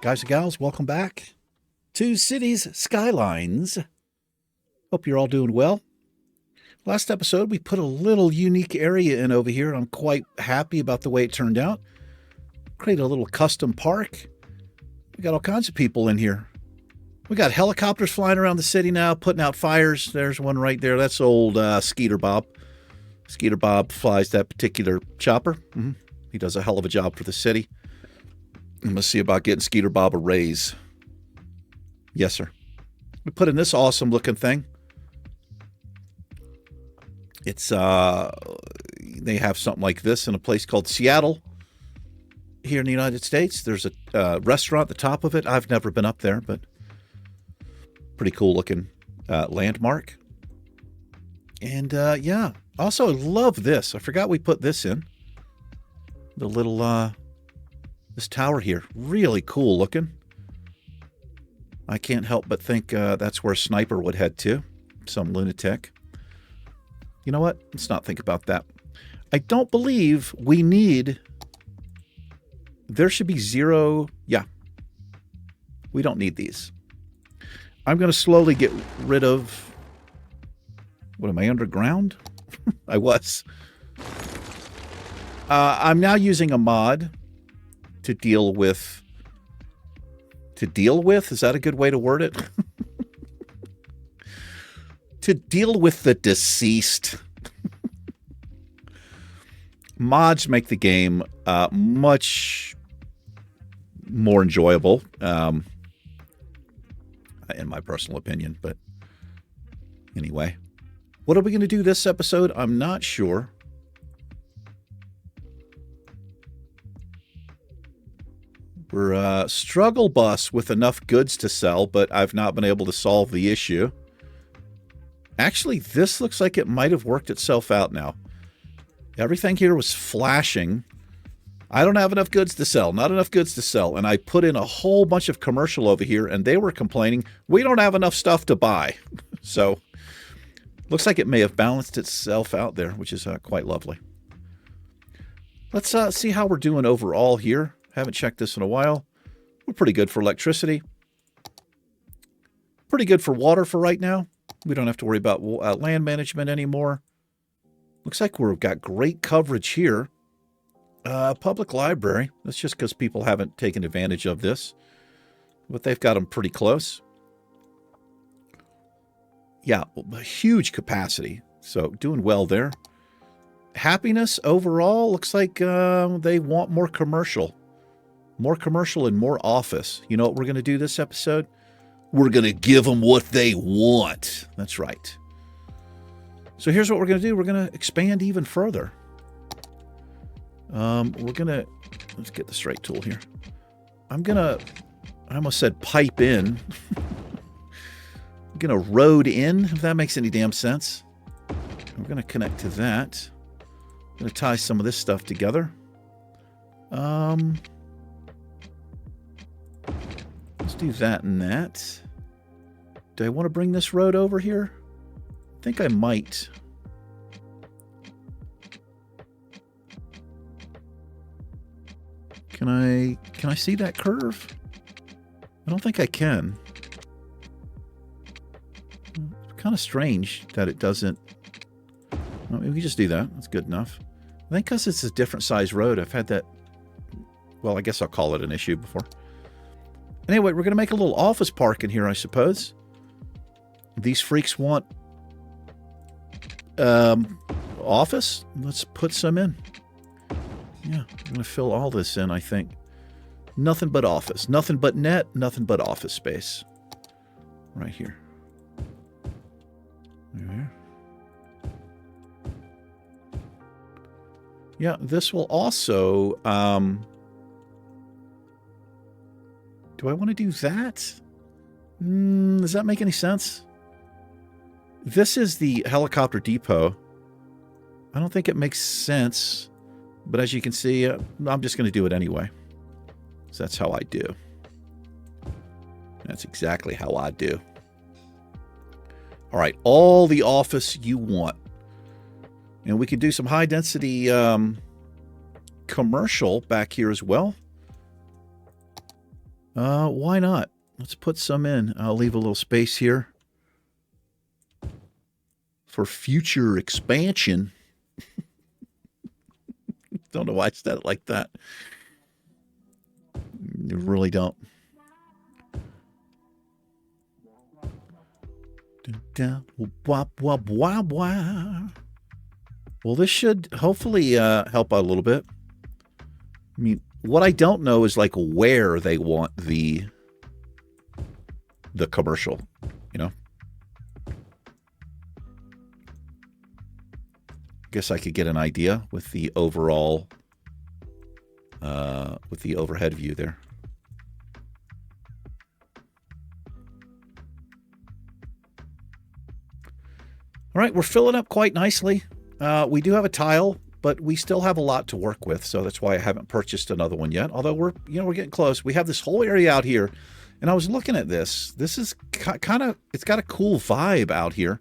Guys and gals, welcome back to Cities Skylines. Hope you're all doing well. Last episode, we put a little unique area in over here. I'm quite happy about the way it turned out. Created a little custom park. We got all kinds of people in here. We got helicopters flying around the city now, putting out fires. There's one right there. That's old Skeeter Bob. Skeeter Bob flies that particular chopper. He does a hell of a job for the city. I'm going to see about getting Skeeter Bob a raise. Yes, sir. We put in this awesome looking thing. It's, they have something like this in a place called Seattle here in the United States. There's a restaurant at the top of it. I've never been up there, but pretty cool looking landmark. And yeah, also I love this. I forgot we put this in. The little, this tower here. Really cool looking. I can't help but think that's where a sniper would head to. Some lunatic. You know what? Let's not think about that. I don't believe we need... There should be zero... Yeah. We don't need these. I'm going to slowly get rid of... What, am I underground? I was. I'm now using a mod to deal with... To deal with? Is that a good way to word it? To deal with the deceased. Mods make the game much more enjoyable, in my personal opinion. But anyway, what are we going to do this episode? I'm not sure. We're a struggle bus with enough goods to sell, but I've not been able to solve the issue. Actually, this looks like it might have worked itself out now. Everything here was flashing. I don't have enough goods to sell, not enough goods to sell. And I put in a whole bunch of commercial over here, and they were complaining, we don't have enough stuff to buy. So, looks like it may have balanced itself out there, which is quite lovely. Let's see how we're doing overall here. Haven't checked this in a while. We're pretty good for electricity. Pretty good for water for right now. We don't have to worry about land management anymore. Looks like we've got great coverage here. Public library. That's just because people haven't taken advantage of this. But they've got them pretty close. Yeah, a huge capacity. So doing well there. Happiness overall looks like they want more commercial. More commercial and more office. You know what we're going to do this episode? We're going to give them what they want. That's right. So here's what we're going to do. We're going to expand even further. We're going to... Let's get the straight tool here. I'm going to... I almost said pipe in. I'm going to road in, if that makes any damn sense. We're going to connect to that. I'm going to tie some of this stuff together. Let's do that and that. Do I want to bring this road over here? I think I might. Can I see that curve? I don't think I can. It's kind of strange that it doesn't. Well, we can just do that. That's good enough. I think because it's a different size road, I've had that. Well, I guess I'll call it an issue before. Anyway, we're going to make a little office park in here, I suppose. These freaks want office. Let's put some in. Yeah, I'm going to fill all this in, I think. Nothing but office. Nothing but net. Nothing but office space. Right here. There. Yeah, this will also... do I want to do that? Does that make any sense? This is the helicopter depot. I don't think it makes sense. But as you can see, I'm just going to do it anyway. So that's how I do. That's exactly how I do. All right, all the office you want. And we can do some high-density commercial back here as well. Why not? Let's put some in. I'll leave a little space here for future expansion. Don't know why I said it like that. You really don't. Well, this should hopefully help out a little bit. I mean, what I don't know is like where they want the commercial, you know? Guess I could get an idea with the overall, with the overhead view there. All right, we're filling up quite nicely. We do have a tile, but we still have a lot to work with, so that's why I haven't purchased another one yet. Although we're getting close. We have this whole area out here, and I was looking at this. This is kind of, it's got a cool vibe out here.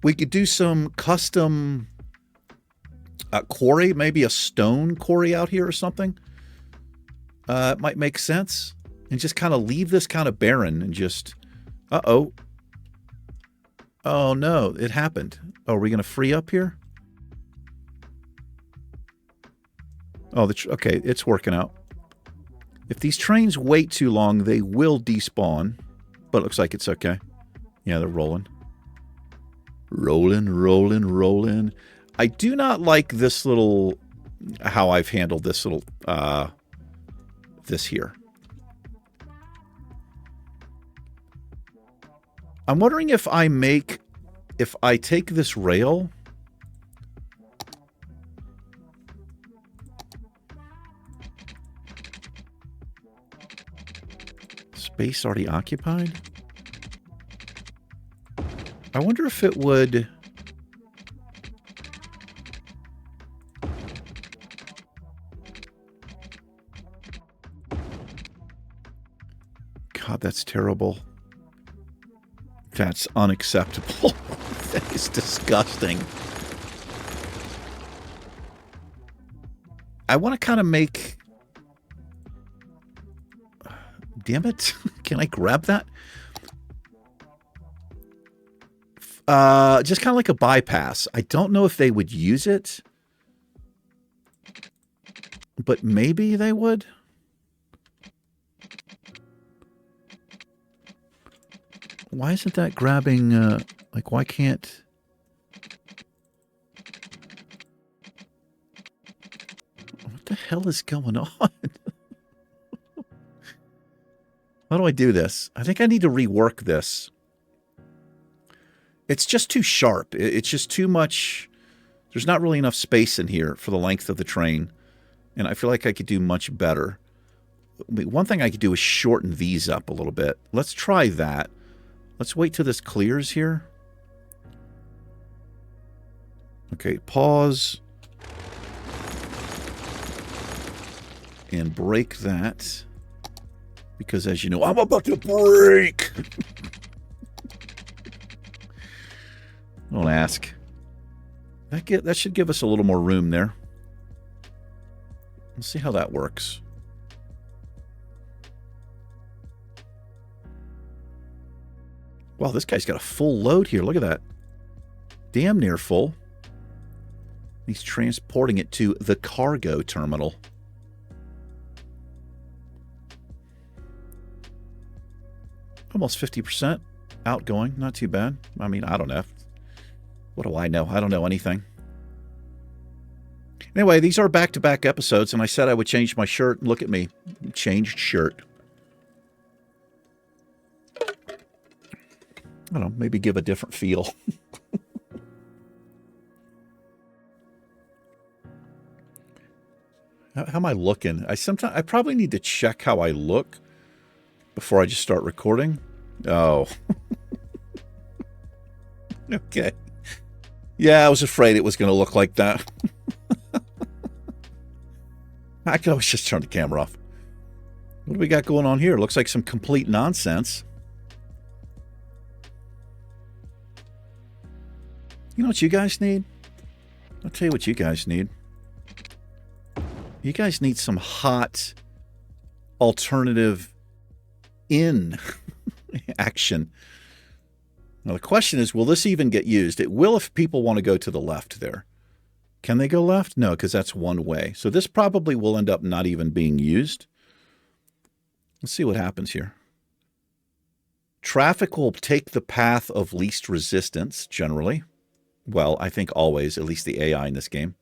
We could do some custom quarry, maybe a stone quarry out here or something. It might make sense, and just kind of leave this kind of barren and just, uh-oh. Oh, no, it happened. Oh, are we going to free up here? Oh, okay, it's working out. If these trains wait too long, they will despawn. But it looks like it's okay. Yeah, they're rolling. Rolling. I do not like this little, how I've handled this little, this here. I'm wondering if I take this rail, space already occupied. I wonder if it would. God, that's terrible. That's unacceptable. That is disgusting. I want to kind of make... Damn it. Can I grab that? Just kind of like a bypass. I don't know if they would use it. But maybe they would. Why isn't that grabbing, like, why can't... What the hell is going on? How do I do this? I think I need to rework this. It's just too sharp. It's just too much... There's not really enough space in here for the length of the train. And I feel like I could do much better. One thing I could do is shorten these up a little bit. Let's try that. Let's wait till this clears here. Okay, pause. And break that. Because as you know, I'm about to break! Don't ask. That should give us a little more room there. Let's see how that works. Wow, this guy's got a full load here. Look at that. Damn near full. He's transporting it to the cargo terminal. Almost 50% outgoing. Not too bad. I mean, I don't know. What do I know? I don't know anything. Anyway, these are back-to-back episodes, and I said I would change my shirt. And look at me. Changed shirt. I don't know, maybe give a different feel. How am I looking? I probably need to check how I look before I just start recording. Oh. Okay. Yeah, I was afraid it was going to look like that. I could always just turn the camera off. What do we got going on here? Looks like some complete nonsense. You know what you guys need? I'll tell you what you guys need. You guys need some hot alternative in action. Now, the question is, will this even get used? It will if people want to go to the left there. Can they go left? No, because that's one way. So this probably will end up not even being used. Let's see what happens here. Traffic will take the path of least resistance, generally. Well, I think always, at least the AI in this game.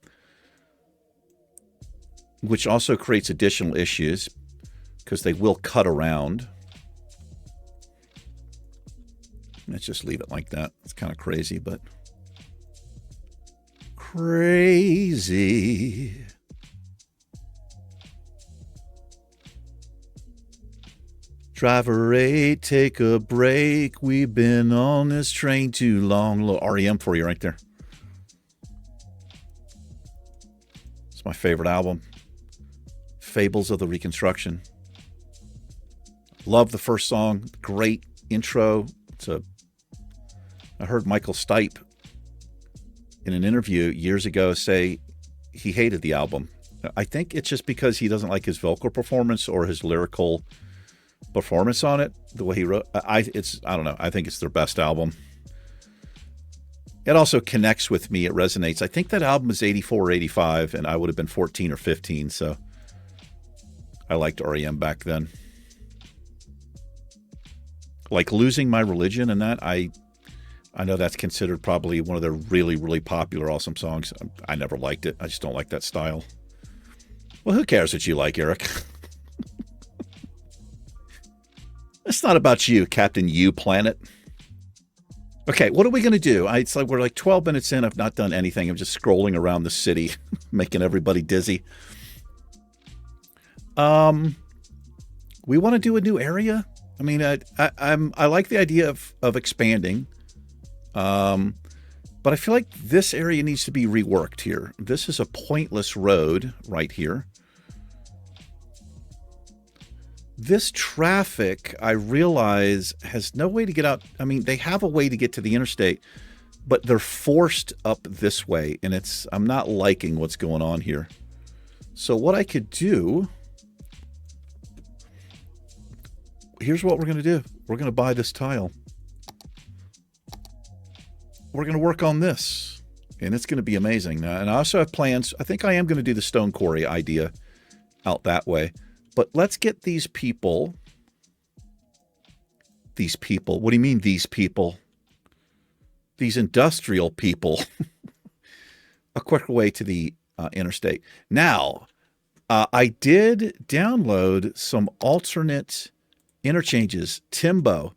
Which also creates additional issues, because they will cut around. Let's just leave it like that. It's kind of crazy, but... Crazy. Driver 8, take a break. We've been on this train too long. A little REM for you right there. It's my favorite album. Fables of the Reconstruction. Love the first song. Great intro. I heard Michael Stipe in an interview years ago say he hated the album. I think it's just because he doesn't like his vocal performance or his lyrical performance on it, the way he wrote. I don't know. I think it's their best album. It also connects with me. It resonates. I think that album is 84 or 85, and I would have been 14 or 15, so I liked REM back then. Like Losing My Religion and that, I know that's considered probably one of their really, really popular, awesome songs. I never liked it. I just don't like that style. Well, who cares what you like, Eric? It's not about you, Captain U Planet. Okay, what are we going to do? It's like we're like 12 minutes in. I've not done anything. I'm just scrolling around the city, making everybody dizzy. We want to do a new area. I mean, I like the idea of expanding. But I feel like this area needs to be reworked here. This is a pointless road right here. This traffic, I realize, has no way to get out. I mean, they have a way to get to the interstate, but they're forced up this way, and I'm not liking what's going on here. So what I could do, here's what we're going to do. We're going to buy this tile. We're going to work on this, and it's going to be amazing. And I also have plans. I think I am going to do the stone quarry idea out that way. But let's get these people. These people. What do you mean, these people? These industrial people. A quicker way to the interstate. Now, I did download some alternate interchanges. Timbo.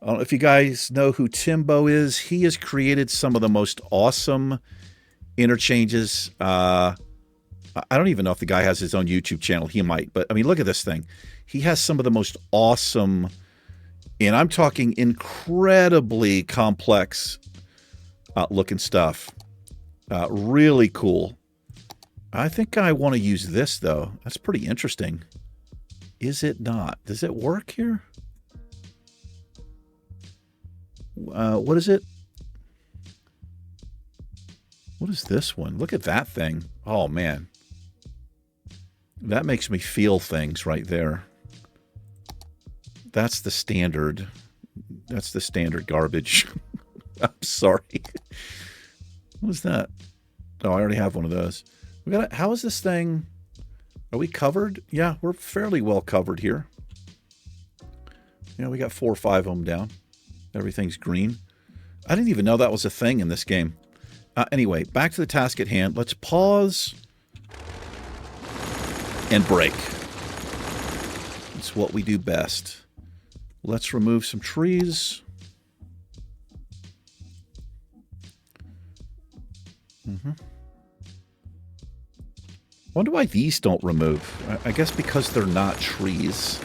I don't know if you guys know who Timbo is. He has created some of the most awesome interchanges. I don't even know if the guy has his own YouTube channel. He might. But, I mean, look at this thing. He has some of the most awesome, and I'm talking incredibly complex looking stuff. Really cool. I think I want to use this, though. That's pretty interesting. Is it not? Does it work here? What is it? What is this one? Look at that thing. Oh, man. That makes me feel things right there. That's the standard. That's the standard garbage. I'm sorry. What is that? Oh, I already have one of those. How is this thing? Are we covered? Yeah, we're fairly well covered here. Yeah, we got 4 or 5 of them down. Everything's green. I didn't even know that was a thing in this game. Anyway, back to the task at hand. Let's pause and break. It's what we do best. Let's remove some trees. Wonder why these don't remove. I guess because they're not trees.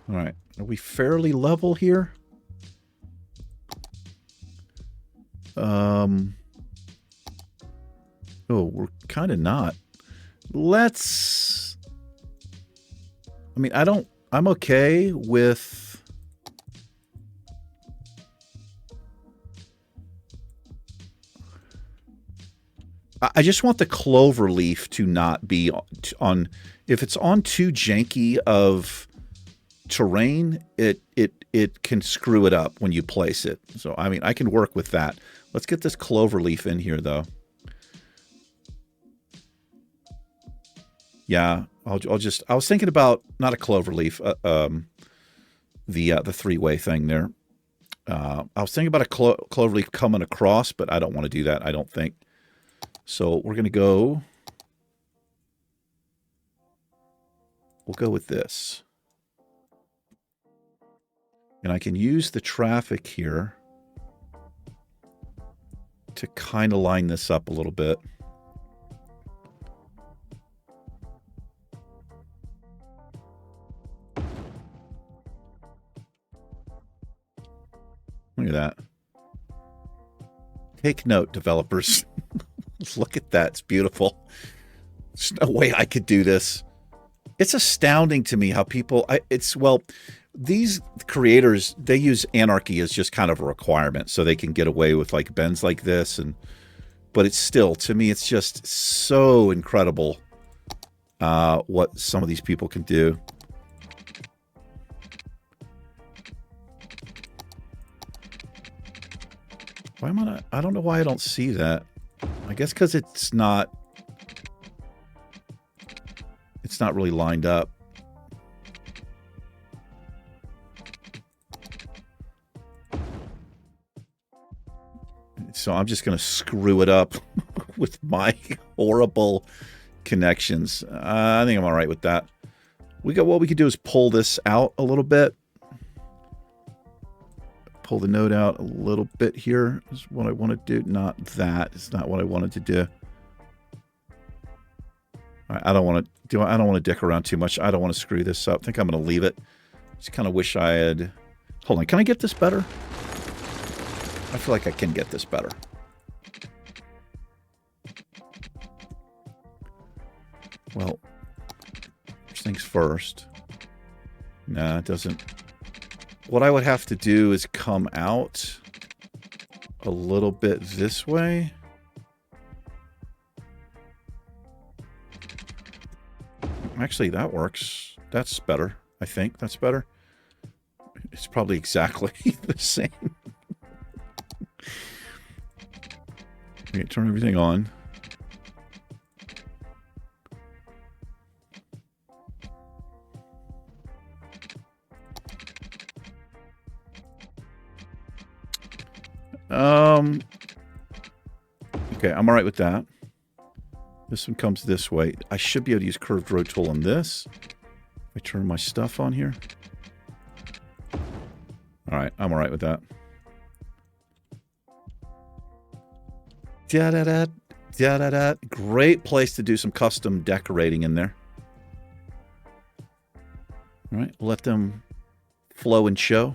All right. Are we fairly level here? Oh, we're kind of not. Let's... I mean, I'm okay with... I just want the clover leaf to not be on. If it's on too janky of terrain, it can screw it up when you place it. So I mean, I can work with that. Let's get this clover leaf in here, though. Yeah, I'll just. I was thinking about not a clover leaf, the three-way thing there. I was thinking about a clover leaf coming across, but I don't want to do that. I don't think. So we're going to go. We'll go with this. And I can use the traffic here to kind of line this up a little bit. Look at that. Take note, developers. Look at that. It's beautiful. There's no way I could do this. It's astounding to me how people... these creators, they use anarchy as just kind of a requirement so they can get away with like bends like this. But it's still, to me, it's just so incredible what some of these people can do. Why am I not... I don't know why I don't see that. I guess because it's not really lined up. So I'm just going to screw it up with my horrible connections. I think I'm all right with that. What we could do is pull this out a little bit. Pull the node out a little bit here is what I want to do. Not that. It's not what I wanted to do. I don't want to dick around too much. I don't want to screw this up. I think I'm going to leave it. Just kind of wish I had... Hold on. Can I get this better? I feel like I can get this better. Well, first things first. Nah, it doesn't... What I would have to do is come out a little bit this way. Actually, that works. That's better, I think. That's better. It's probably exactly the same. Okay, turn everything on. Okay, I'm all right with that. This one comes this way. I should be able to use curved row tool on this. I turn my stuff on here. All right, I'm all right with that. Da-da-da, da-da-da. Great place to do some custom decorating in there. All right, let them flow and show.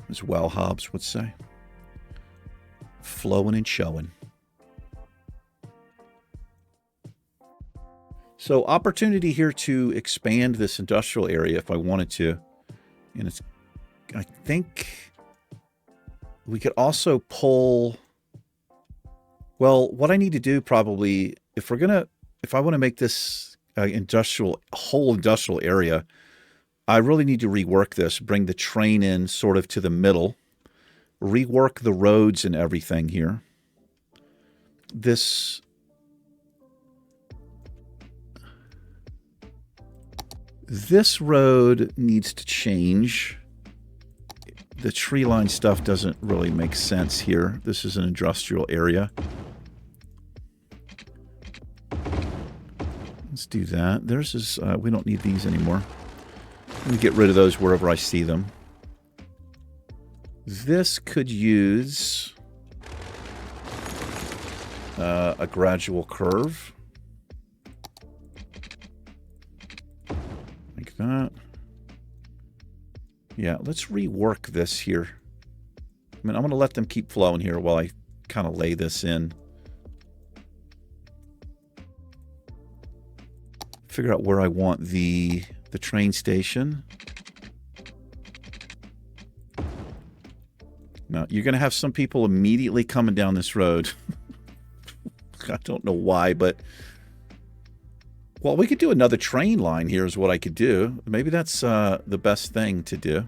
As well, Hobbes would say. Flowing and showing. So opportunity here to expand this industrial area if I wanted to. And it's, I think we could also pull, well, what I need to do probably, if I want to make this whole industrial area, I really need to rework this, bring the train in sort of to the middle, rework the roads and everything here. This road needs to change. The tree line stuff doesn't really make sense here. This is an industrial area. Let's do that. There's this, we don't need these anymore. Let me get rid of those wherever I see them. This could use a gradual curve. Like that. Yeah, let's rework this here. I mean, I'm going to let them keep flowing here while I kind of lay this in. Figure out where I want the train station. Now, you're going to have some people immediately coming down this road. I don't know why, but... Well, we could do another train line here is what I could do. Maybe that's the best thing to do.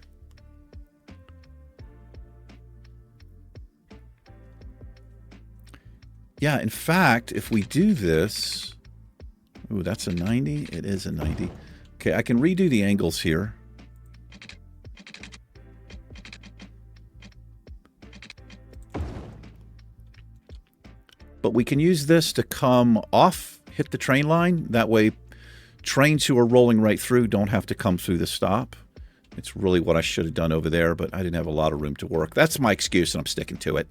Yeah, in fact, if we do this... Ooh, that's a 90? It is a 90. Okay, I can redo the angles here. But we can use this to come off, hit the train line. That way, trains who are rolling right through don't have to come through the stop. It's really what I should have done over there, but I didn't have a lot of room to work. That's my excuse, and I'm sticking to it.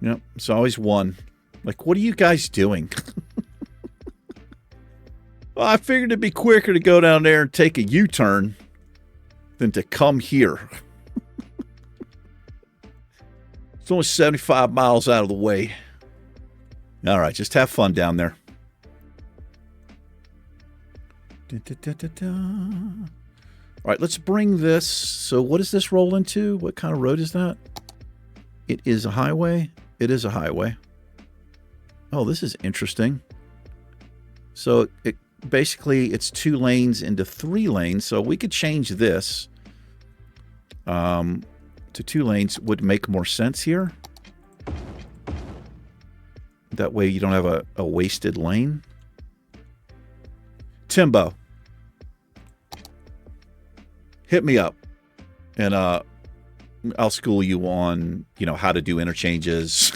Yep, it's always one. Like, what are you guys doing? Well, I figured it'd be quicker to go down there and take a U-turn than to come here. It's only 75 miles out of the way. All right, just have fun down there. All right, let's bring this. So what does this roll into? What kind of road is that? It is a highway. It is a highway. Oh, this is interesting. So it basically it's 2 lanes into 3 lanes. So we could change this to 2 lanes. Would make more sense here. That way you don't have a wasted lane. Timbo, hit me up, and I'll school you on, you know, how to do interchanges.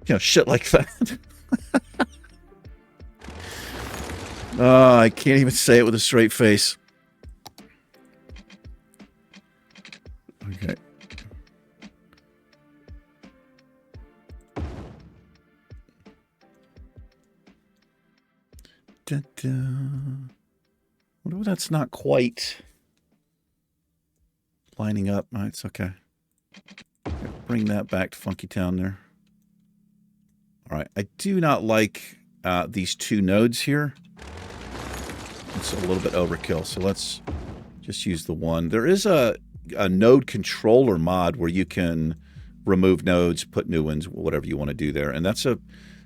You know, shit like that. I can't even say it with a straight face. Okay. Well, that's not quite lining up. Oh, it's okay. Bring that back to Funky Town there. All right. I do not like these 2 nodes here. It's a little bit overkill. So let's just use the one. There is a node controller mod where you can remove nodes, put new ones, whatever you want to do there. And that's a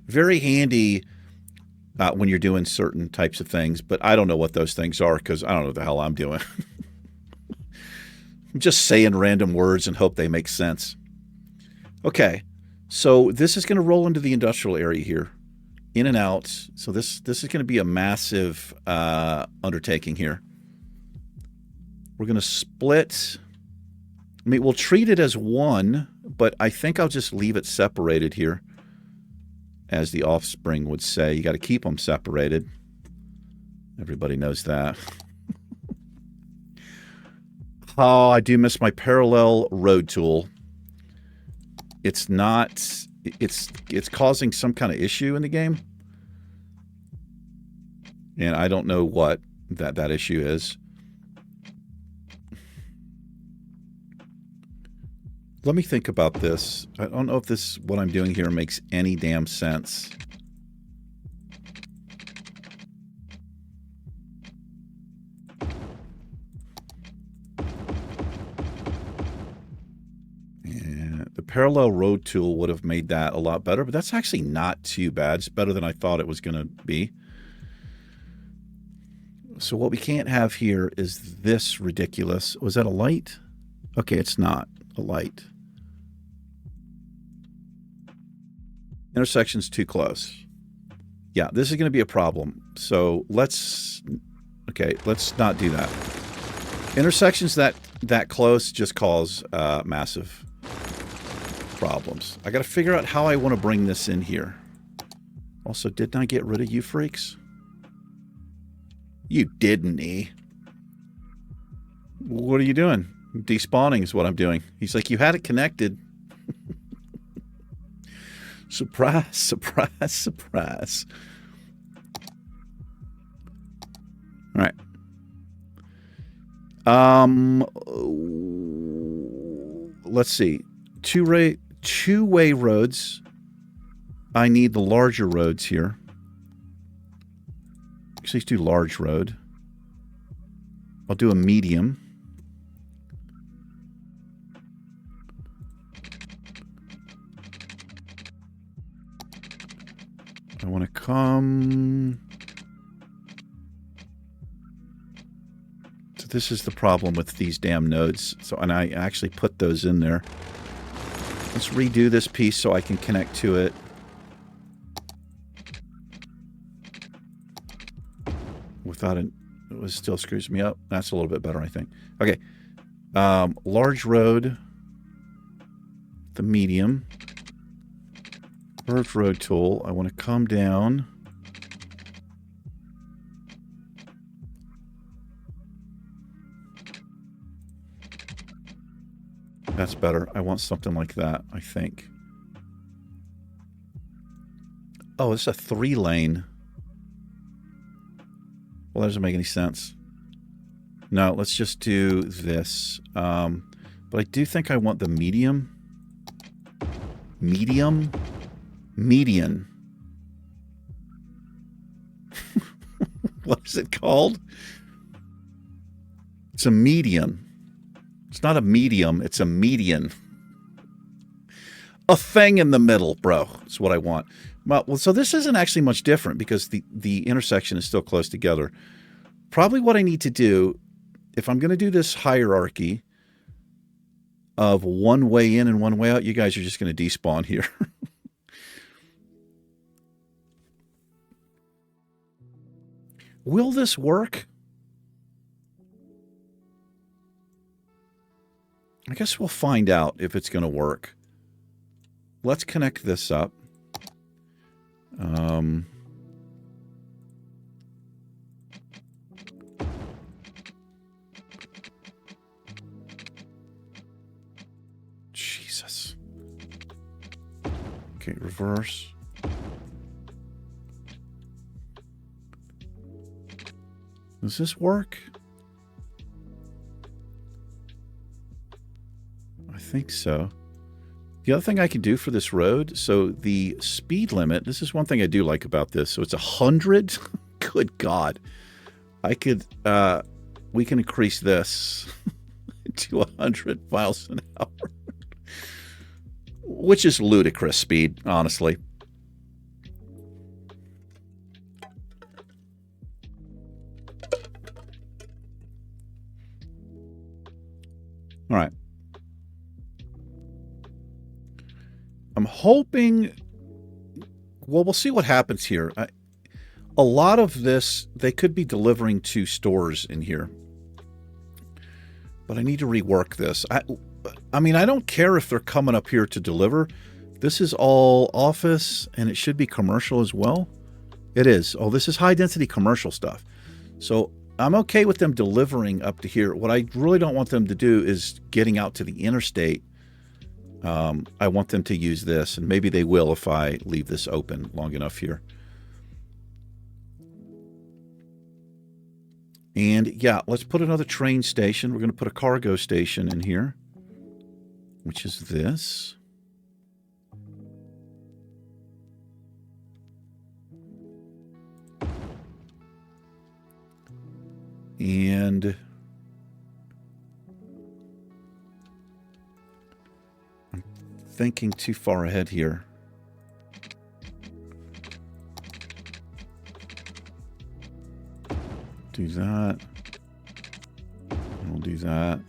very handy when you're doing certain types of things. But I don't know what those things are because I don't know what the hell I'm doing. I'm just saying random words and hope they make sense. Okay. So this is going to roll into the industrial area here, in and out. So this is going to be a massive undertaking here. We're going to split. I mean, we'll treat it as one, but I think I'll just leave it separated here. As the offspring would say, you got to keep them separated. Everybody knows that. Oh, I do miss my parallel road tool. It's not, it's causing some kind of issue in the game. And I don't know what that issue is. Let me think about this. I don't know if this, what I'm doing here makes any damn sense. Parallel road tool would have made that a lot better, but that's actually not too bad. It's better than I thought it was going to be. So what we can't have here is this ridiculous. Was that a light? Okay, it's not a light. Intersection's too close. Yeah, this is going to be a problem. So let's not do that. Intersections that close just cause massive problems. I got to figure out how I want to bring this in here. Also, didn't I get rid of you freaks? You didn't, E. What are you doing? Despawning is what I'm doing. He's like, you had it connected. Surprise, surprise, surprise. All right. Let's see. Two-way roads. I need the larger roads here. Actually, let's do large road. I'll do a medium. I want to come... So this is the problem with these damn nodes. So, and I actually put those in there. Let's redo this piece so I can connect to it. Without it, it still screws me up. That's a little bit better, I think. Okay. Large road. The medium. Curved road tool. I want to come down. That's better. I want something like that, I think. Oh, it's a 3-lane. Well, that doesn't make any sense. No, let's just do this. But I do think I want the medium. Medium? Median. What is it called? It's a median. It's not a medium, it's a median. A thing in the middle, bro. That's what I want. Well, so this isn't actually much different because the intersection is still close together. Probably what I need to do, if I'm going to do this hierarchy of one way in and one way out, you guys are just going to despawn here. Will this work? I guess we'll find out if it's going to work. Let's connect this up. Jesus. Okay, reverse. Does this work? I think so. The other thing I can do for this road, so the speed limit, this is one thing I do like about this. So it's 100. Good God. I could, we can increase this to 100 miles an hour, which is ludicrous speed, honestly. All right. I'm hoping, well, we'll see what happens here. A lot of this, they could be delivering to stores in here. But I need to rework this. I mean, I don't care if they're coming up here to deliver. This is all office, and it should be commercial as well. It is. Oh, this is high-density commercial stuff. So I'm okay with them delivering up to here. What I really don't want them to do is getting out to the interstate. I want them to use this, and maybe they will if I leave this open long enough here. And yeah, let's put another train station. We're going to put a cargo station in here, which is this. And I'm thinking too far ahead here. Do that. We'll do that.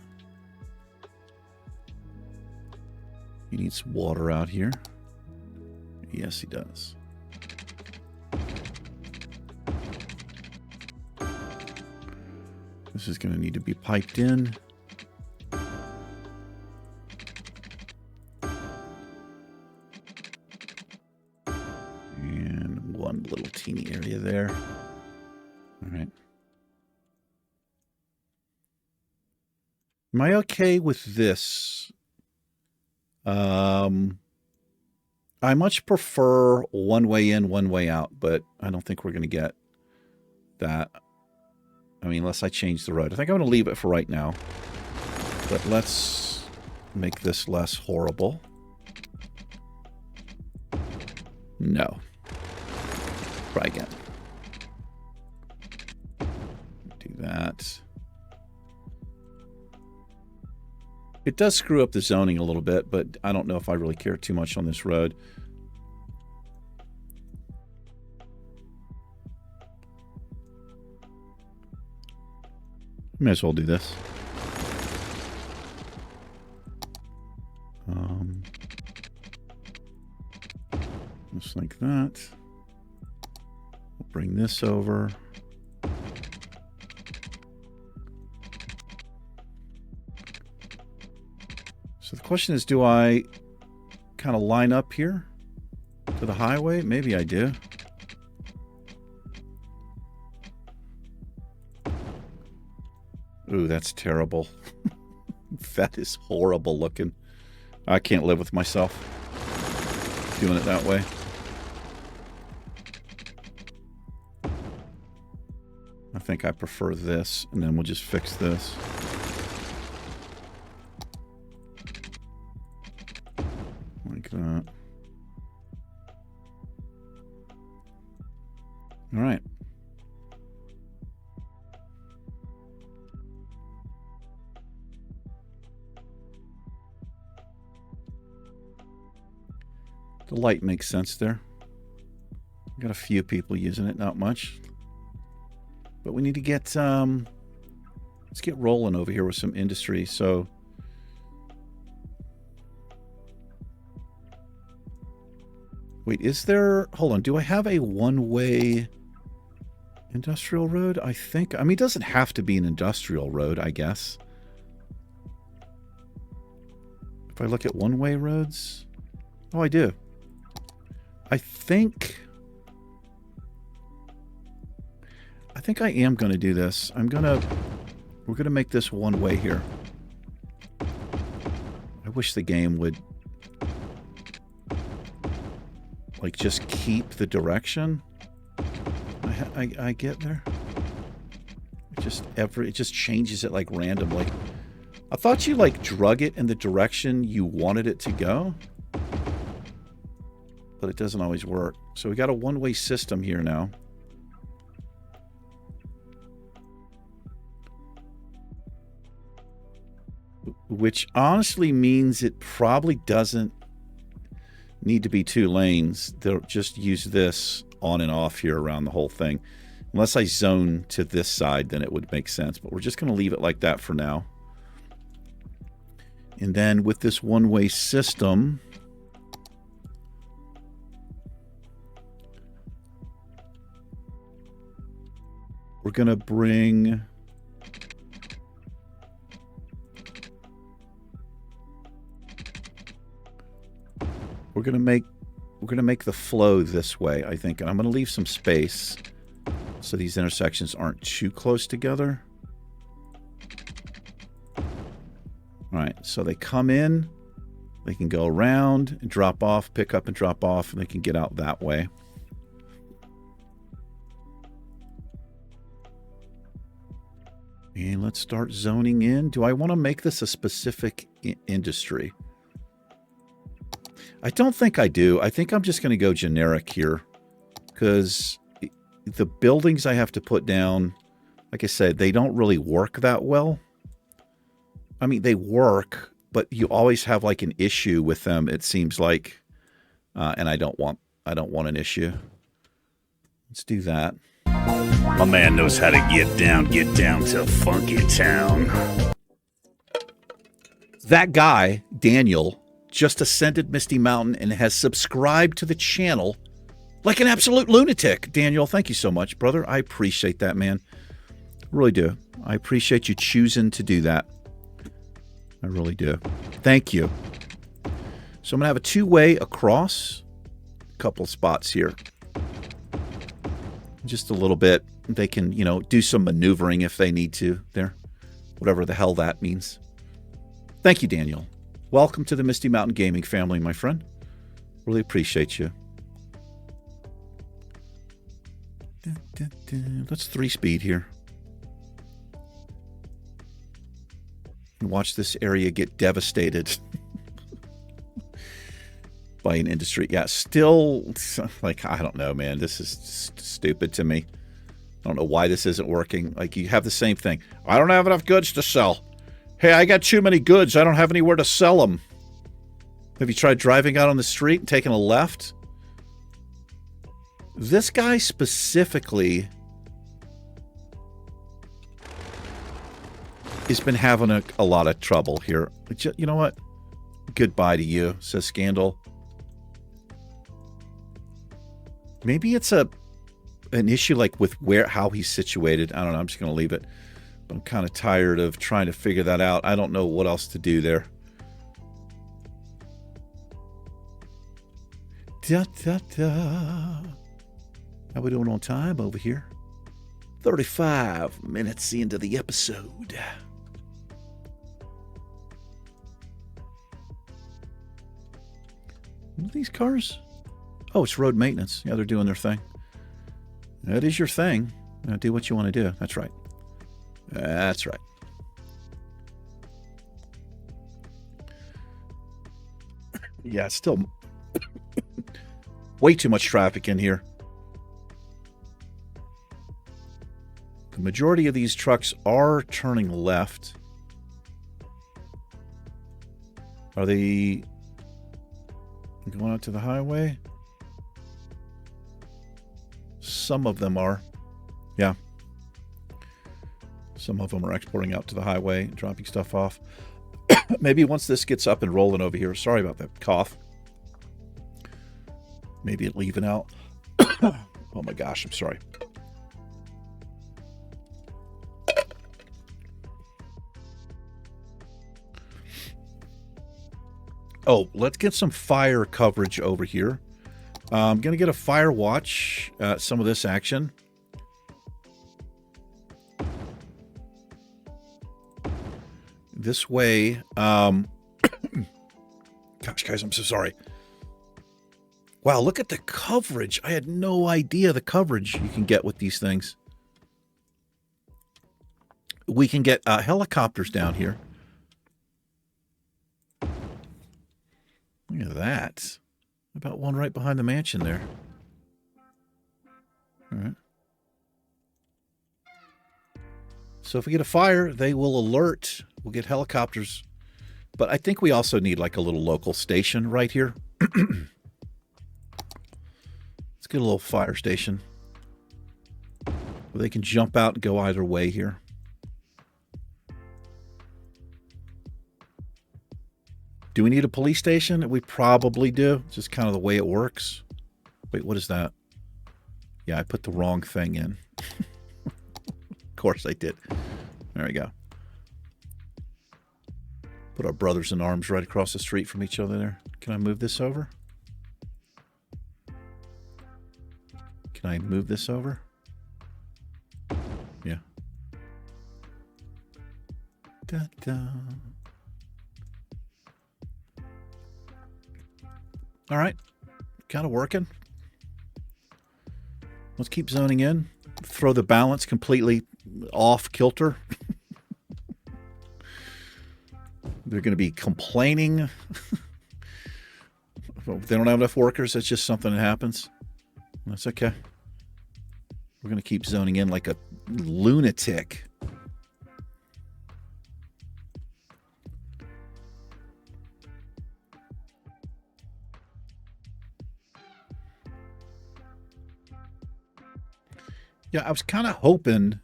He needs water out here. Yes, he does. This is going to need to be piped in. And one little teeny area there. All right. Am I okay with this? I much prefer one way in, one way out, but I don't think we're going to get that. I mean, unless I change the road. I think I'm going to leave it for right now. But let's make this less horrible. No. Try again. Do that. It does screw up the zoning a little bit, but I don't know if I really care too much on this road. May as well do this. Just like that. We'll bring this over. So the question is, do I kind of line up here to the highway? Maybe I do. Ooh, that's terrible. That is horrible looking. I can't live with myself doing it that way. I think I prefer this, and then we'll just fix this. Like that. All right. The light makes sense there. Got a few people using it, not much. But we need to get, let's get rolling over here with some industry. So, wait, is there, hold on, do I have a one-way industrial road? I think, I mean, it doesn't have to be an industrial road, I guess. If I look at one-way roads, oh, I do. I think I am going to do this. we're going to make this one way here. I wish the game would like just keep the direction I get there. It just changes it like randomly. I thought you like drug it in the direction you wanted it to go. But it doesn't always work. So we got a one-way system here now. Which honestly means it probably doesn't need to be 2 lanes. They'll just use this on and off here around the whole thing. Unless I zone to this side, then it would make sense. But we're just going to leave it like that for now. And then with this one-way system, we're going to bring we're going to make the flow this way, I think. And I'm going to leave some space so these intersections aren't too close together. All right, so they come in, they can go around and drop off, pick up and drop off, and they can get out that way. And let's start zoning in. Do I want to make this a specific industry? I don't think I do. I think I'm just going to go generic here because the buildings I have to put down, like I said, they don't really work that well. I mean, they work, but you always have like an issue with them, it seems like. And I don't want an issue. Let's do that. My man knows how to get down to Funky Town. That guy, Daniel, just ascended Misty Mountain and has subscribed to the channel like an absolute lunatic. Daniel, thank you so much, brother. I appreciate that, man. Really do. I appreciate you choosing to do that. I really do. Thank you. So I'm going to have a 2-way across. A couple of spots here. Just a little bit. They can, do some maneuvering if they need to there. Whatever the hell that means. Thank you, Daniel. Welcome to the Misty Mountain Gaming family, my friend. Really appreciate you. Let's 3-speed here. And watch this area get devastated by an industry. Yeah, still, like, I don't know, man. This is stupid to me. I don't know why this isn't working. Like, you have the same thing. I don't have enough goods to sell. Hey, I got too many goods. I don't have anywhere to sell them. Have you tried driving out on the street and taking a left? This guy specifically has been having a lot of trouble here. You know what? Goodbye to you, says Scandal. Maybe it's an issue like with how he's situated. I don't know. I'm just going to leave it. I'm kind of tired of trying to figure that out. I don't know what else to do there. How we doing on time over here? 35 minutes into the episode. What are these cars? Oh, it's road maintenance. Yeah, they're doing their thing. That is your thing. Now do what you want to do. That's right. That's right. Yeah, still way too much traffic in here. The majority of these trucks are turning left. Are they going out to the highway? Some of them are. Yeah. Some of them are exporting out to the highway, dropping stuff off. Maybe once this gets up and rolling over here. Sorry about that cough. Maybe it'll even out. Oh my gosh, I'm sorry. Oh, let's get some fire coverage over here. I'm going to get a fire watch at some of this action. This way, gosh, guys, I'm so sorry. Wow, look at the coverage. I had no idea the coverage you can get with these things. We can get helicopters down here. Look at that. About one right behind the mansion there. All right. So if we get a fire, they will alert. We'll get helicopters. But I think we also need like a little local station right here. Let's get a little fire station where they can jump out and go either way here. Do we need a police station? We probably do. It's just kind of the way it works. Wait, what is that? Yeah, I put the wrong thing in. Of course I did. There we go. Put our brothers in arms right across the street from each other there. Can I move this over? Can I move this over? Yeah. Da-da. All right, kind of working. Let's keep zoning in. Throw the balance completely off kilter. They're going to be complaining. They don't have enough workers. That's just something that happens. That's okay. We're going to keep zoning in like a lunatic. Yeah, I was kind of hoping.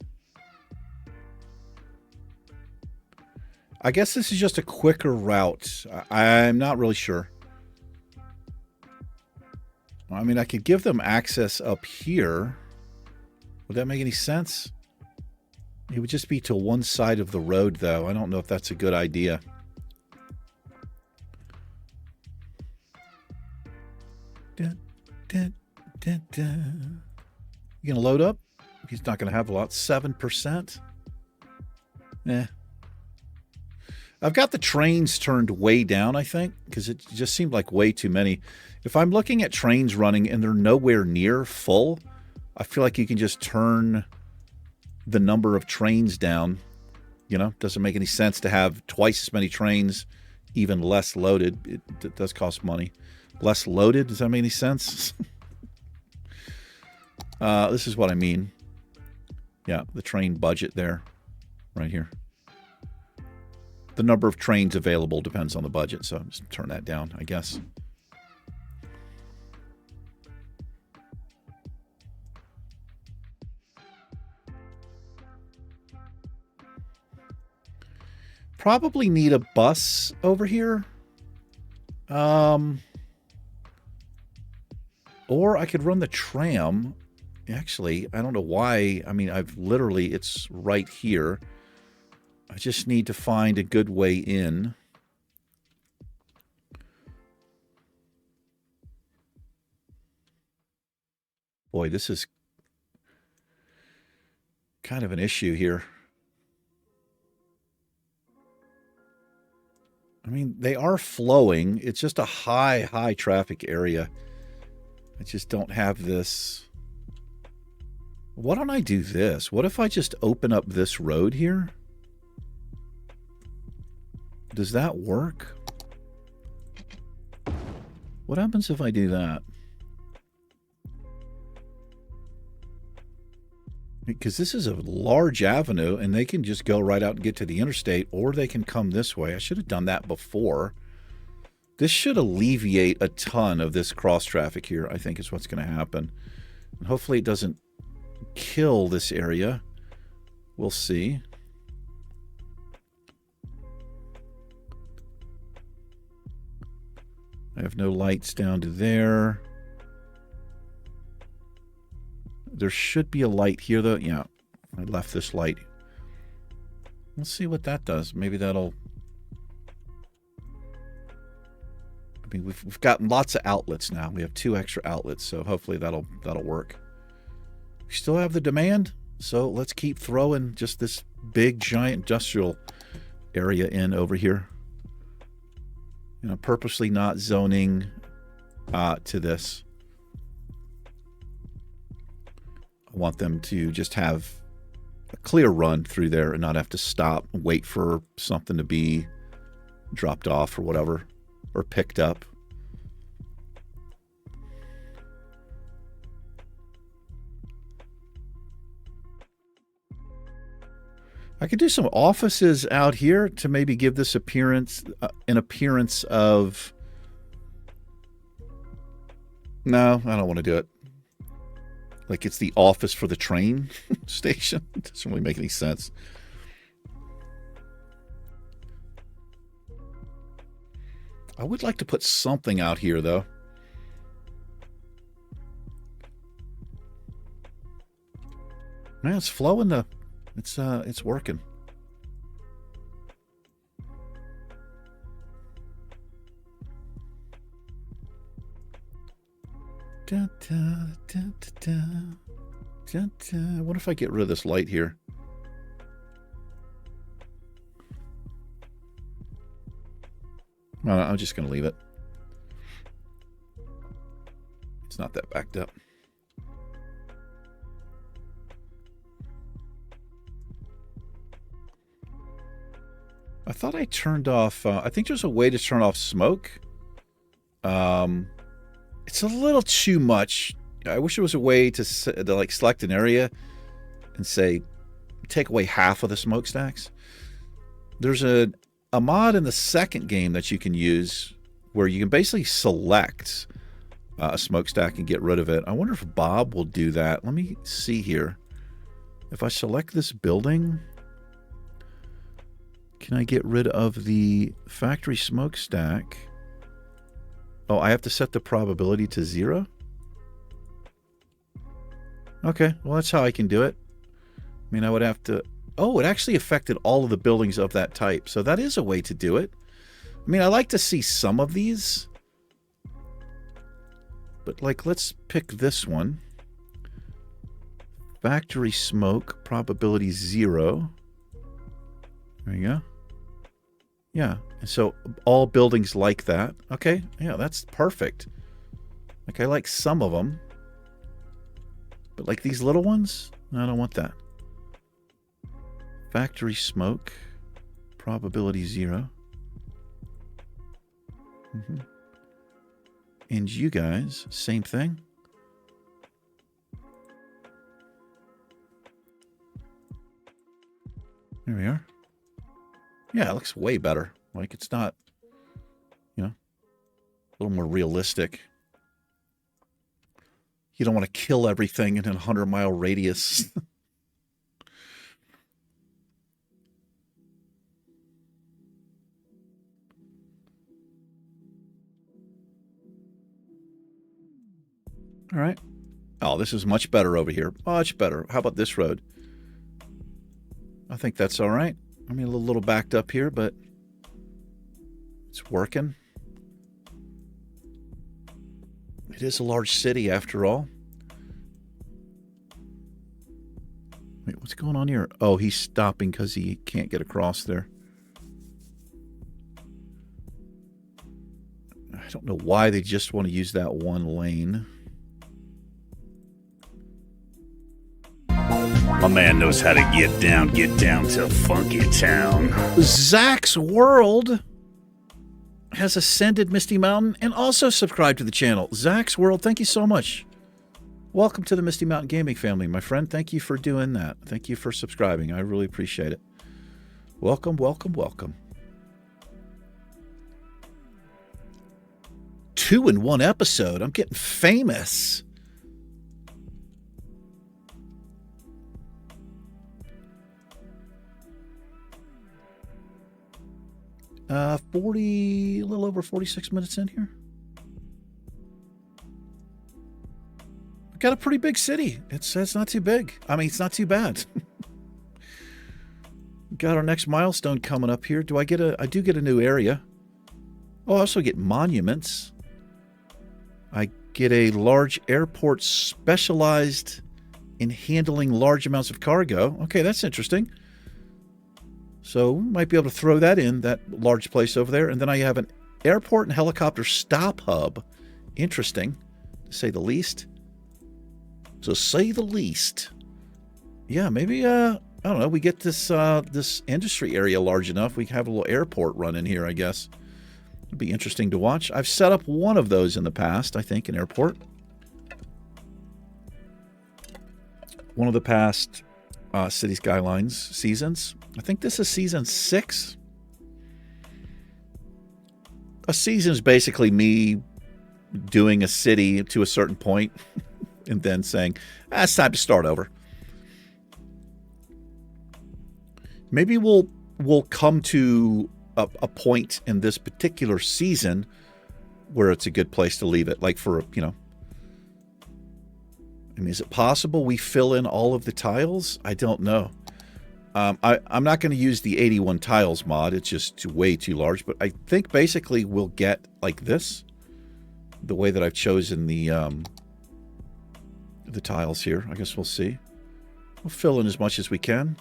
I guess this is just a quicker route. I'm not really sure. I mean, I could give them access up here. Would that make any sense? It would just be to one side of the road, though. I don't know if that's a good idea. Dun, dun, dun, dun. You gonna load up? He's not going to have a lot. 7%. Eh. I've got the trains turned way down, I think, because it just seemed like way too many. If I'm looking at trains running and they're nowhere near full, I feel like you can just turn the number of trains down. You know, doesn't make any sense to have twice as many trains, even less loaded. It does cost money. Less loaded, does that make any sense? This is what I mean. Yeah, the train budget there, right here. the number of trains available depends on the budget, so just turn that down, I guess. Probably need a bus over here. Or I could run the tram. Actually, I don't know why. I mean, it's right here. I just need to find a good way in. Boy, this is kind of an issue here. I mean, they are flowing. It's just a high traffic area. I just don't have this. Why don't I do this? What if I just open up this road here? Does that work? What happens if I do that? Because this is a large avenue, and they can just go right out and get to the interstate, or they can come this way. I should have done that before. This should alleviate a ton of this cross traffic here, I think is what's going to happen. And hopefully it doesn't kill this area. We'll see. I have no lights down to there. There should be a light here, though. Yeah, I left this light. Let's see what that does. Maybe that'll... I mean, we've gotten lots of outlets now. We have 2 extra outlets, so hopefully that'll work. We still have the demand, so let's keep throwing just this big, giant industrial area in over here. You know, purposely not zoning to this. I want them to just have a clear run through there and not have to stop and wait for something to be dropped off or whatever, or picked up. I could do some offices out here to maybe give this appearance, an appearance of... No, I don't want to do it. Like it's the office for the train station. It doesn't really make any sense. I would like to put something out here, though. Man, it's flowing. It's working. Da, da, da, da, da, da. What if I get rid of this light here? No, I'm just going to leave it. It's not that backed up. I thought I turned off... I think there's a way to turn off smoke. It's a little too much. I wish there was a way to like select an area and say, take away half of the smokestacks. There's a mod in the second game that you can use where you can basically select a smokestack and get rid of it. I wonder if Bob will do that. Let me see here. If I select this building, can I get rid of the factory smokestack? Oh, I have to set the probability to 0? Okay, well, that's how I can do it. I mean, I would have to... Oh, it actually affected all of the buildings of that type. So that is a way to do it. I mean, I like to see some of these. But, like, let's pick this one. Factory smoke, probability 0. There you go. Yeah, so all buildings like that. Okay, yeah, that's perfect. Like, I like some of them. But like these little ones, I don't want that. Factory smoke, probability 0. And you guys, same thing. There we are. Yeah, it looks way better. Like, it's not, you know, a little more realistic. You don't want to kill everything in a 100-mile radius. All right. Oh, this is much better over here. Much better. How about this road? I think that's all right. I mean, a little backed up here, but it's working. It is a large city after all. Wait, what's going on here? Oh, he's stopping because he can't get across there. I don't know why they just want to use that one lane. My man knows how to get down to Funky Town. Zach's World has ascended Misty Mountain and also subscribed to the channel. Zach's World, thank you so much. Welcome to the Misty Mountain Gaming family, my friend. Thank you for doing that. Thank you for subscribing. I really appreciate it. Welcome, welcome, welcome. 2-in-1 episode. I'm getting famous. 40, a little over 46 minutes in here. We've got a pretty big city. It's not too big. I mean, it's not too bad. Got our next milestone coming up here. I do get a new area. Oh, I also get monuments. I get a large airport specialized in handling large amounts of cargo. Okay, that's interesting. So we might be able to throw that in, that large place over there. And then I have an airport and helicopter stop hub. Interesting, to say the least. To say the least. Yeah, maybe, I don't know, we get this this industry area large enough. We can have a little airport run in here, I guess. It'd be interesting to watch. I've set up one of those in the past, I think, an airport. One of the past City Skylines seasons. I think this is season 6. A season is basically me doing a city to a certain point and then saying, it's time to start over. Maybe we'll come to a point in this particular season where it's a good place to leave it. Like for, you know, I mean, is it possible we fill in all of the tiles? I don't know. I'm not going to use the 81 tiles mod. It's just way too large. But I think basically we'll get like this, the way that I've chosen the tiles here. I guess we'll see. We'll fill in as much as we can.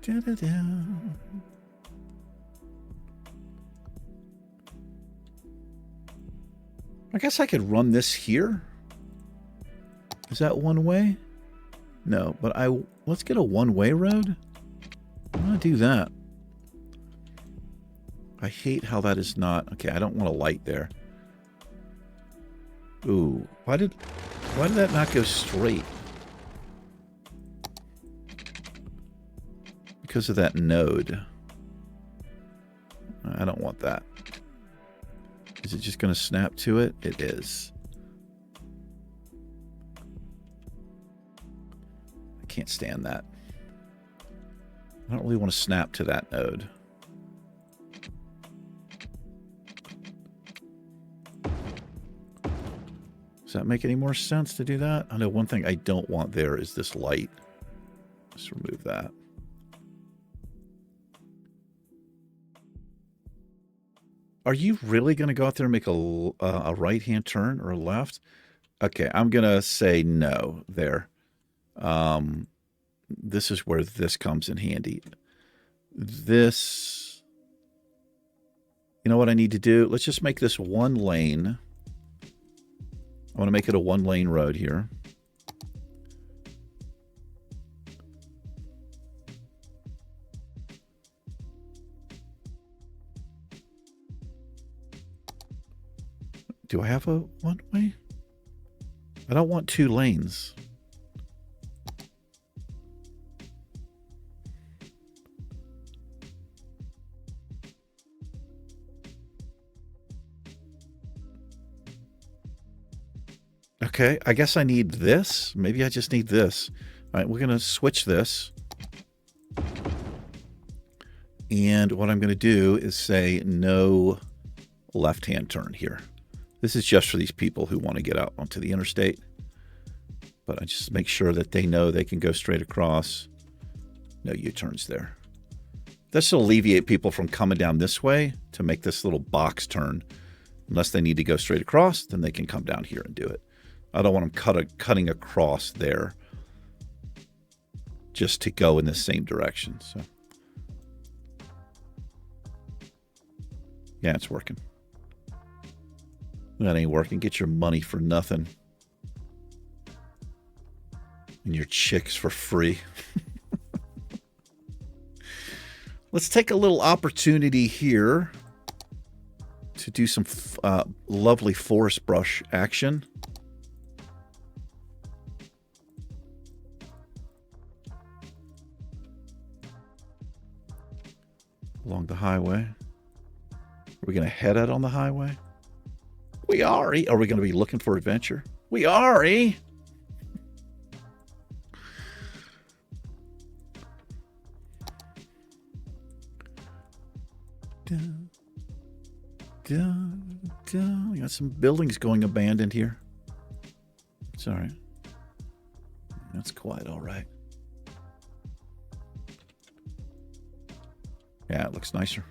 Da-da-da. I guess I could run this here. Is that one way? No, but let's get a one-way road. I want to do that. I hate how that is not. Okay, I don't want a light there. Ooh, why did that not go straight? Because of that node. I don't want that. Is it just going to snap to it? It is. I can't stand that. I don't really want to snap to that node. Does that make any more sense to do that? I know one thing I don't want there is this light. Let's remove that. Are you really going to go out there and make a right-hand turn or a left? Okay, I'm going to say no there. This is where this comes in handy. This, you know what I need to do? Let's just make this one lane. I want to make it a one-lane road here. Do I have a one-way? I don't want 2 lanes. Okay, I guess I need this. Maybe I just need this. All right, we're going to switch this. And what I'm going to do is say no left-hand turn here. This is just for these people who want to get out onto the interstate. But I just make sure that they know they can go straight across. No U-turns there. This will alleviate people from coming down this way to make this little box turn. Unless they need to go straight across, then they can come down here and do it. I don't want them cutting across there just to go in the same direction. So, yeah, it's working. That ain't working. Get your money for nothing. And your chicks for free. Let's take a little opportunity here to do some lovely forest brush action. Along the highway. Are we going to head out on the highway? We are. Are we going to be looking for adventure? We are. We got some buildings going abandoned here. It's all right. That's quite all right. Yeah, it looks nicer.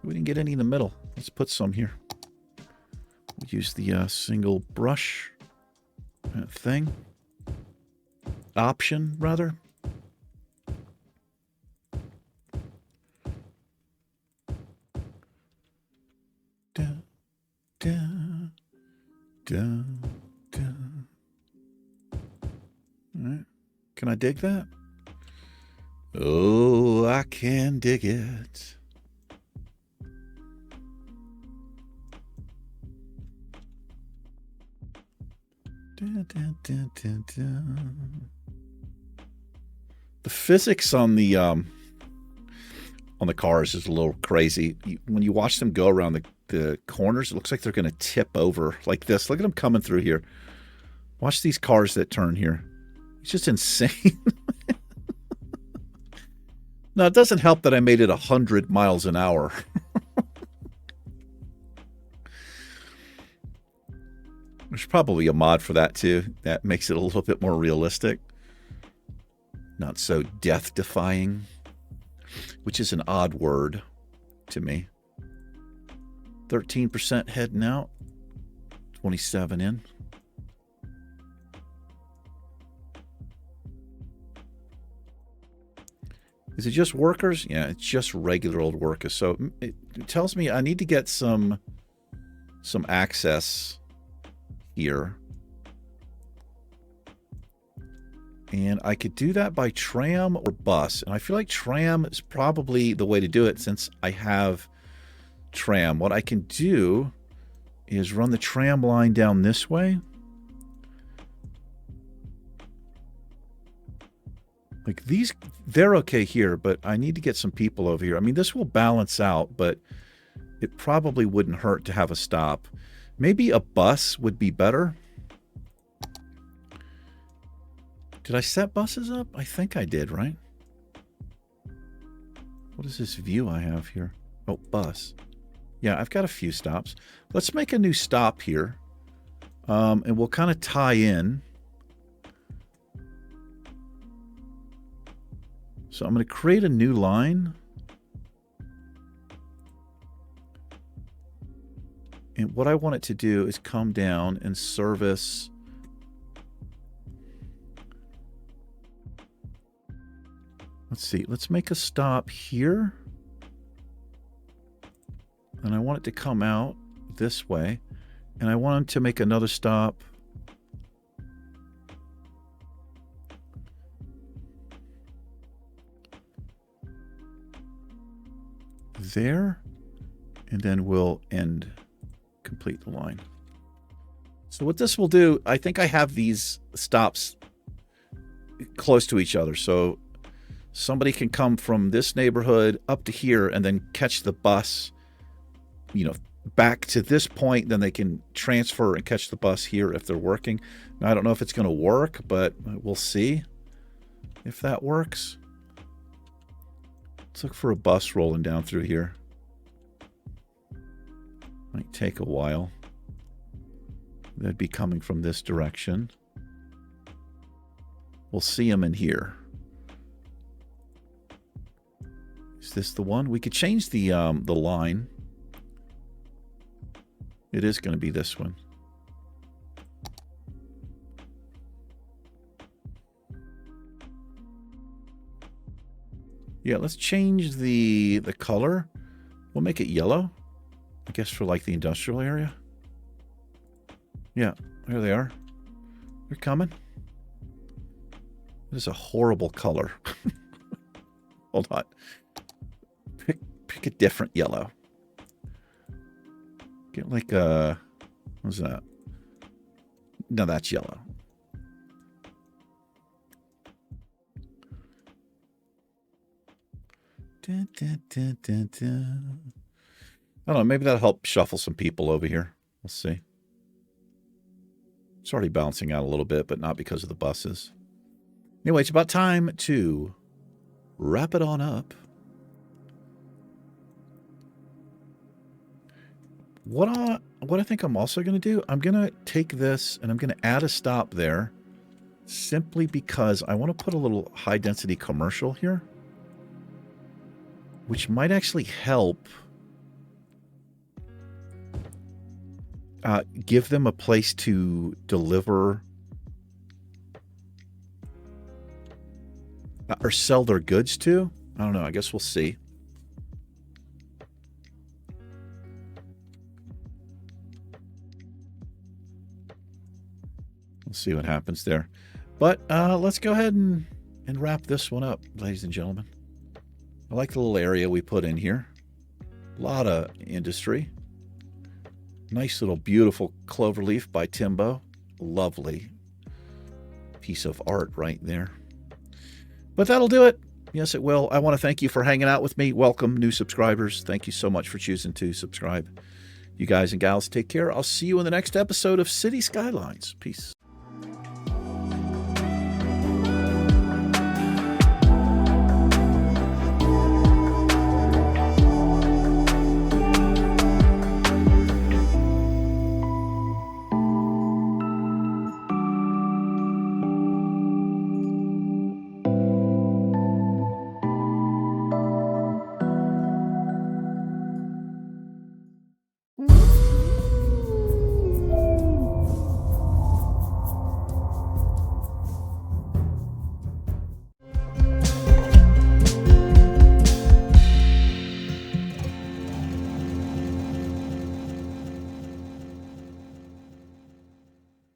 We didn't get any in the middle. Let's put some here. We'll use the single brush thing. Option, rather. Da, da, da, da. All right. Can I dig that? Oh, I can dig it. Da, da, da, da, da. The physics on the cars is a little crazy. When you watch them go around the corners, it looks like they're going to tip over like this. Look at them coming through here. Watch these cars that turn here. It's just insane. Now, it doesn't help that I made it 100 miles an hour. There's probably a mod for that, too. That makes it a little bit more realistic. Not so death-defying. Which is an odd word to me. 13% heading out. 27 in. Is it just workers? Yeah, it's just regular old workers. So it tells me I need to get some access here. And I could do that by tram or bus. And I feel like tram is probably the way to do it since I have tram. What I can do is run the tram line down this way. Like these, they're okay here, but I need to get some people over here. I mean, this will balance out, but it probably wouldn't hurt to have a stop. Maybe a bus would be better. Did I set buses up? I think I did, right? What is this view I have here? Oh, bus. Yeah, I've got a few stops. Let's make a new stop here. And we'll kind of tie in. So I'm going to create a new line. And what I want it to do is come down and service. Let's see. Let's make a stop here. And I want it to come out this way. And I want to make another stop there. And then we'll complete the line. So what this will do, I think I have these stops close to each other. So somebody can come from this neighborhood up to here and then catch the bus, you know, back to this point. Then they can transfer and catch the bus here if they're working. Now, I don't know if it's going to work, but we'll see if that works. Let's look for a bus rolling down through here. Might take a while. They'd be coming from this direction. We'll see them in here. Is this the one? We could change the line. It is going to be this one. Yeah, let's change the color. We'll make it yellow. I guess for like the industrial area. Yeah, there they are. They're coming. It is a horrible color. Hold on. Pick a different yellow. Get like a... What's that? No, that's yellow. Dun, dun, dun, dun, dun. I don't know. Maybe that'll help shuffle some people over here. We'll see. It's already bouncing out a little bit, but not because of the buses. Anyway, it's about time to wrap it on up. What I think I'm also going to do, I'm going to take this and I'm going to add a stop there simply because I want to put a little high density commercial here, which might actually help give them a place to deliver or sell their goods to. I don't know. I guess we'll see. We'll see what happens there. But let's go ahead and wrap this one up, ladies and gentlemen. I like the little area we put in here. A lot of industry. Nice little beautiful cloverleaf by Timbo. Lovely piece of art right there. But that'll do it. Yes, it will. I want to thank you for hanging out with me. Welcome, new subscribers. Thank you so much for choosing to subscribe. You guys and gals, take care. I'll see you in the next episode of City Skylines. Peace.